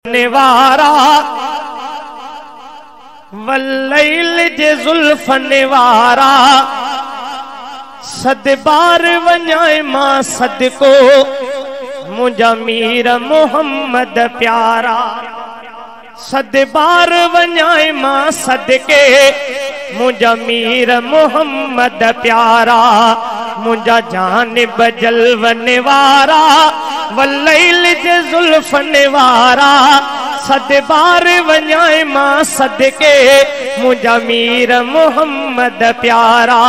निवारा वल्लैल जे जुल्फ निवारा सद बार वञाए मां सदको मुंहिंजा मीर मोहम्मद प्यारा सद बार वञाए मां सदके मुंहिंजा मीर मोहम्मद प्यारा मुंहिंजा जानिब जलव निवारा वल्लैल जे जुल्फ निवारा सद बार वञाए मां सदके मुंहिंजा मीर मोहम्मद प्यारा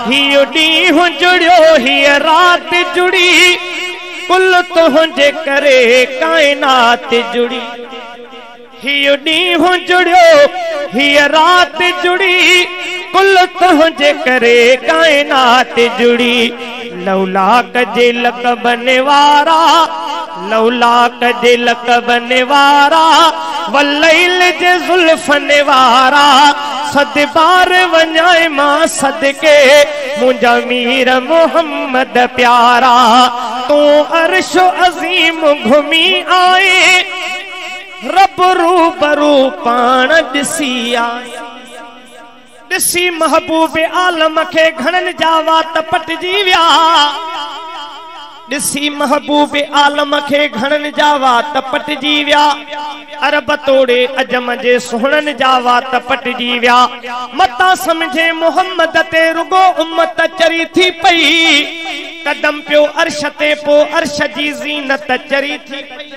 हियो ॾींहुं जुड़ियो हीअ राति जुड़ी कुल तुंहिंजे करे काइनात जुड़ी हियो ॾींहुं जुड़ियो हीअ राति जुड़ी कुल तुंहिंजे करे काइनात जुड़ी लौलाक जे लक़ब निवारा लौलाक जे लक़ब निवारा वल्लैल जे जुल्फ निवारा सद बार वञाए मां सदके मुंहिंजा मीर मोहम्मद प्यारा तूं अर्श अज़ीम घुमी आए रब रूबरू पाण ॾिसी आए ॾिसी महबूब आलम खे घणनि जा वात पटिजी विया ॾिसी महबूब आलम खे घणनि जा वात पटिजी विया अरब तोड़े अजम जे सुहणनि जा वात पटिजी विया मता समझे मोहम्मद ते रुगो उम्मत चरी थी पई कदम पियो अर्श ते पो अर्श जी ज़ीनत चरी थी पई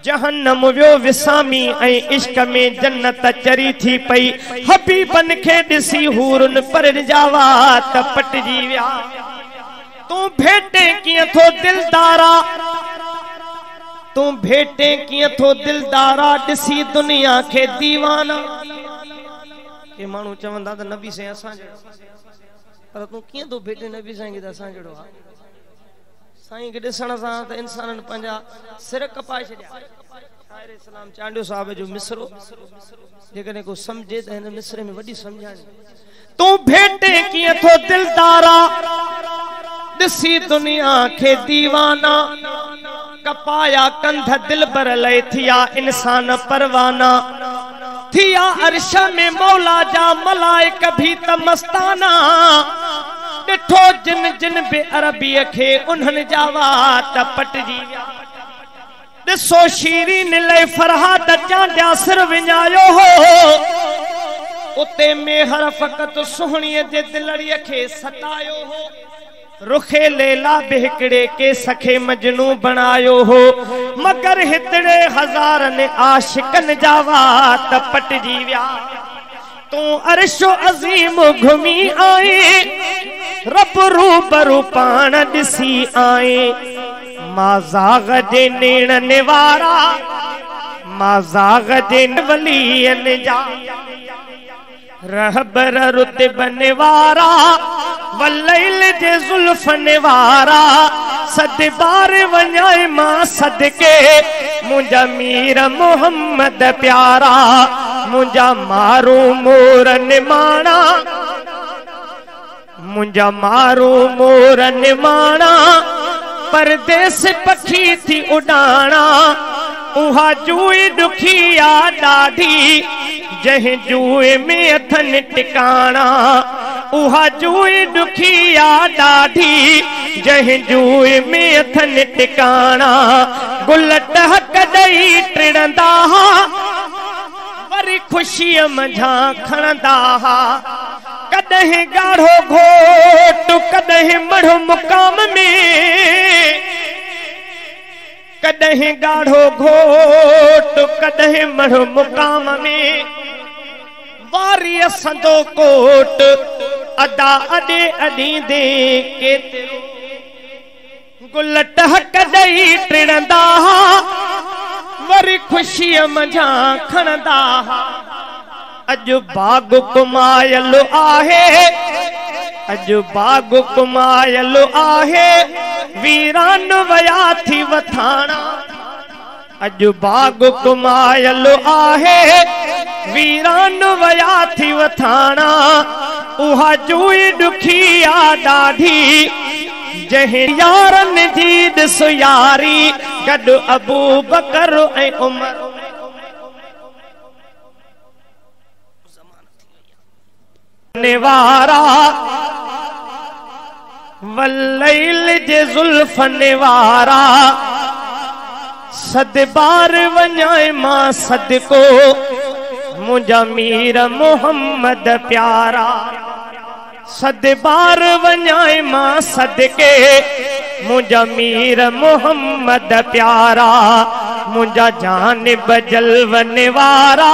जहन्नम वियो विसामी ऐं इश्क में जन्नत चरी थी पई हबीबन खे ॾिसी हूरन पर जा वात पटिजी विया तूं भेटे कीअं थो दिलदारा तूं भेटे कीअं थो दिलदारा ॾिसी दुनिया खे दीवाना के माण्हू चवंदा त नबी साईं असां जहिड़ो पर तूं कीअं थो भेटे नबी साईं खे त असां जहिड़ो आहे साईं खे ॾिसण सां त इंसाननि पंहिंजा सिर कपाए छॾिया शाइर इस्लाम चांडियो साहब जो मिसरो जेकॾहिं को सम्झे त हिन मिसरे में वॾी सम्झाणी तूं भेटे कीअं थो दिलदारा ॾिसी दुनिया खे दीवाना कपाया कंध दिल बर लय थिया इंसान परवाना थिया अर्श में मौला जा मलाइक भी त मस्ताना ॾिठो जिन जिन बे अरबीअ खे उन्हनि जा वात पटिजी विया ॾिसो शीरीन लय फरहाद चांडिया सिर विञायो हो उते मेहर फ़क़त सुहणीअ जे दिलड़ीअ खे सतायो हो रुखे लैला बि हिकिड़े के सखे मजनू बणायो हो मगर हितड़े हज़ारनि आशिकनि जा वात पटिजी विया तूं अर्शो अज़ीम घुमी आए रब रूबरू पाण ॾिसी आए माज़ाग जे नेण निवारा माज़ाग जे वलीअनि जा रहबर रुतब निवारा वल्लैल जे जुल्फ निवारा सद बार वञाए मां सदके मुंहिंजा मीर मोहम्मद प्यारा मुंहिंजा मारू मोर निमाणा मुंहिंजा मारू मोर निमाणा परदेस पखी थी उॾाणा उहा जूए ॾुखी आ ॾाढी जंहिं जूए में अथनि टिकाणा उहा जूए ॾुखी आ ॾाढी जंहिं जूए में अथनि टिकाणा गुल टहक ॾेई टिड़ंदा वरी ख़ुशीअ मंझां खणंदा कॾहिं ॻाढ़ो घोट कॾहिं मढ़ो मुकाम में कॾहिं ॻाढ़ो घोट कॾहिं मढ़ो मुकाम में वारीअ संदो कोट अदा अॾे अॾींदे केतिरो गुल टहक ॾेई टिड़ंदा वरी ख़ुशीअ मंझां खणंदा अॼु बाग कुमायल आहे अॼु बाग कुमायल आहे वीरान वया थी वथाणा अॼु बाग कुमायल आहे वीरान वया थी वथाणा उहा जूई ॾुखी आ ॾाढी जंहिं यारनि जी ॾिस यारी गॾु अबू बकर ऐं उमर वारा वल्लैल जे ज़ुल्फ़न वारा सद बार वञाए मां सदको मुंहिंजा मीर मोहम्मद प्यारा सद बार वञाए मां सदके मुंहिंजा मीर मोहम्मद प्यारा मुंहिंजा जानिब जलवन वारा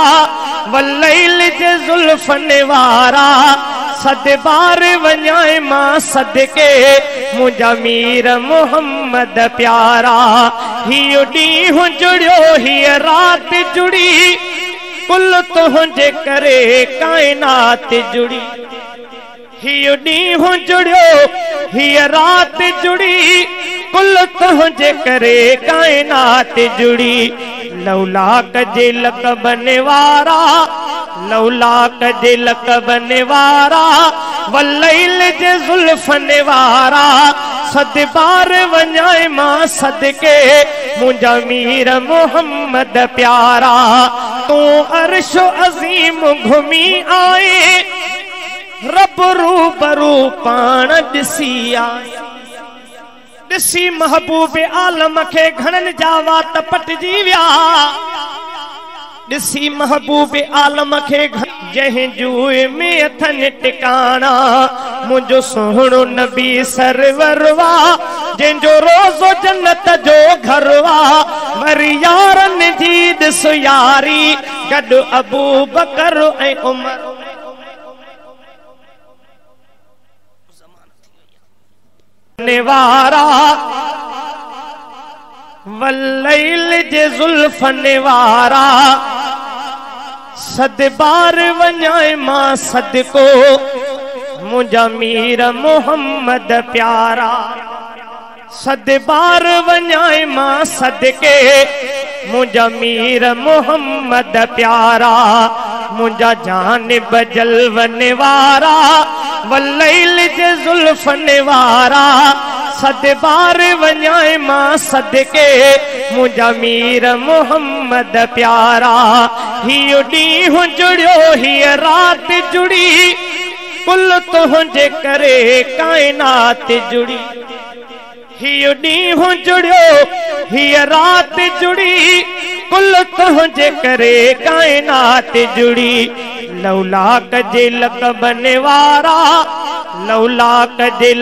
वल्लैल जे ज़ुल्फ़न वारा सद बार वञाए मां सदके मुंहिंजा मीर मोहम्मद प्यारा हीउ ॾींहुं जुड़ियो हीअ राति जुड़ी कुल तुंहिंजे करे काइनात जुड़ी हीउ ॾींहुं जुड़ियो हीअ राति जुड़ी कुल तुंहिंजे करे काइनात जुड़ी लौलाक जे लक़बन वारा लौलाक जे लक़बन वारा वल्लैल जे ज़ुल्फ़न वारा सद बार वञाए मां सदके मुंहिंजा मीर मोहम्मद प्यारा तूं अर्श अज़ीम घुमी आए रब रूबरू पाण ॾिसी आए ॾिसी महबूब आलम खे घणनि जा वात पटिजी विया ॾिसी महबूब आलम खे जंहिं जूए में अथनि टिकाणा मुंहिंजो सुहिणो नबी सरवर वा जंहिंजो रोज़ो जन्नत जो घर वा वरी यारनि जी ॾिस यारी गॾु अबू बकर ऐं उमर वारा वल्लैल जे ज़ुल्फ़न वारा सद बार वञाए मां सदको मुंहिंजा मीर मोहम्मद प्यारा सद बार वञाए मां सदके मुंहिंजा मीर मोहम्मद प्यारा मुंहिंजा जानिब जलवन वारा वल्लैल जे ज़ुल्फ़न वारा सद बार वञाए मां सदके मुंहिंजा मीर मोहम्मद प्यारा हीउ ॾींहुं जुड़ियो हीअ राति जुड़ी कुल तुंहिंजे करे काइनात जुड़ी हीउ ॾींहुं जुड़ियो हीअ राति जुड़ी कुल तुंहिंजे करे काइनात जुड़ी लौलाक जे लक़बन वारा लौलाक जे